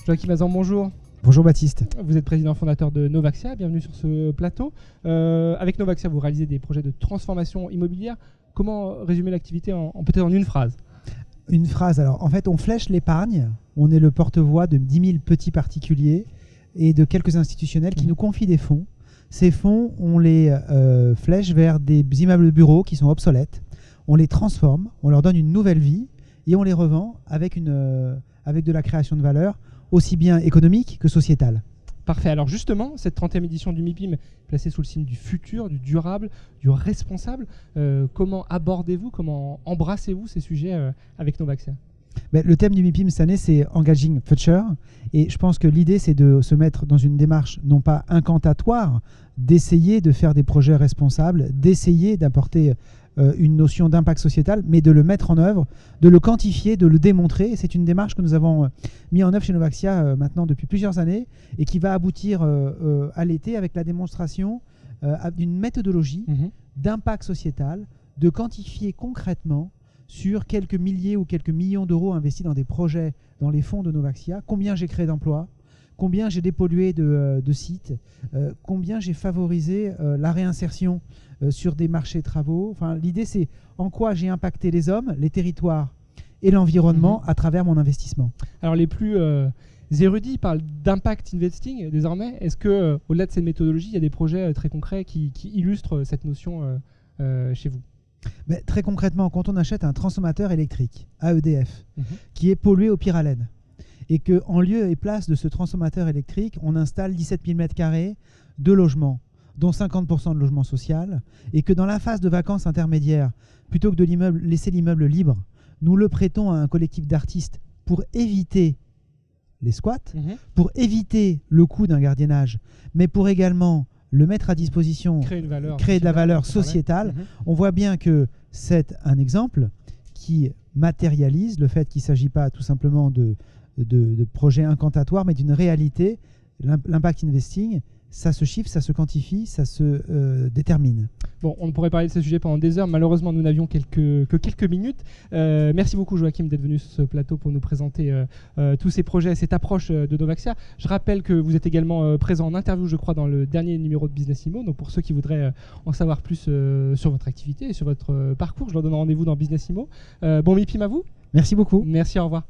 Joachim Hazan, bonjour. Bonjour Baptiste. Vous êtes président fondateur de Novaxia, bienvenue sur ce plateau. Avec Novaxia, vous réalisez des projets de transformation immobilière. Comment résumer l'activité peut-être en une phrase? Une phrase, alors en fait on flèche l'épargne, on est le porte-voix de 10 000 petits particuliers et de quelques institutionnels qui nous confient des fonds. Ces fonds, on les flèche vers des immeubles de bureaux qui sont obsolètes, on les transforme, on leur donne une nouvelle vie et on les revend avec de la création de valeur aussi bien économique que sociétale. Parfait. Alors justement, cette 30e édition du MIPIM placée sous le signe du futur, du durable, du responsable, comment abordez-vous, comment embrassez-vous ces sujets avec Novaxia? Le thème du MIPIM cette année, c'est Engaging Future. Et je pense que l'idée, c'est de se mettre dans une démarche non pas incantatoire, d'essayer de faire des projets responsables, d'essayer d'apporter une notion d'impact sociétal, mais de le mettre en œuvre, de le quantifier, de le démontrer. C'est une démarche que nous avons mis en œuvre chez Novaxia maintenant depuis plusieurs années et qui va aboutir à l'été avec la démonstration d'une méthodologie d'impact sociétal, de quantifier concrètement sur quelques milliers ou quelques millions d'euros investis dans des projets dans les fonds de Novaxia, combien j'ai créé d'emplois, combien j'ai dépollué de sites, combien j'ai favorisé la réinsertion sur des marchés de travaux. Enfin, l'idée, c'est en quoi j'ai impacté les hommes, les territoires et l'environnement à travers mon investissement. Alors les plus érudits parlent d'impact investing désormais. Est-ce que au-delà de cette méthodologie, il y a des projets très concrets qui illustrent cette notion chez vous? Mais très concrètement, quand on achète un transformateur électrique à EDF qui est pollué au pyralène et qu'en lieu et place de ce transformateur électrique, on installe 17 000 m² de logements, dont 50% de logement social, et que dans la phase de vacances intermédiaire, plutôt que de laisser l'immeuble libre, nous le prêtons à un collectif d'artistes pour éviter les squats, pour éviter le coût d'un gardiennage, mais pour également le mettre à disposition, créer de la valeur sociétale. On voit bien que c'est un exemple qui matérialise le fait qu'il ne s'agit pas tout simplement de projets incantatoires, mais d'une réalité. L'impact investing, ça se chiffre, ça se quantifie, ça se détermine. Bon, on pourrait parler de ce sujet pendant des heures. Malheureusement, nous n'avions que quelques minutes. Merci beaucoup, Joachim, d'être venu sur ce plateau pour nous présenter tous ces projets, cette approche de Novaxia. Je rappelle que vous êtes également présent en interview, je crois, dans le dernier numéro de Business Immo. Donc, pour ceux qui voudraient en savoir plus sur votre activité et sur votre parcours, je leur donne rendez-vous dans Business Immo. Bon MIPIM à vous. Merci beaucoup. Merci, au revoir.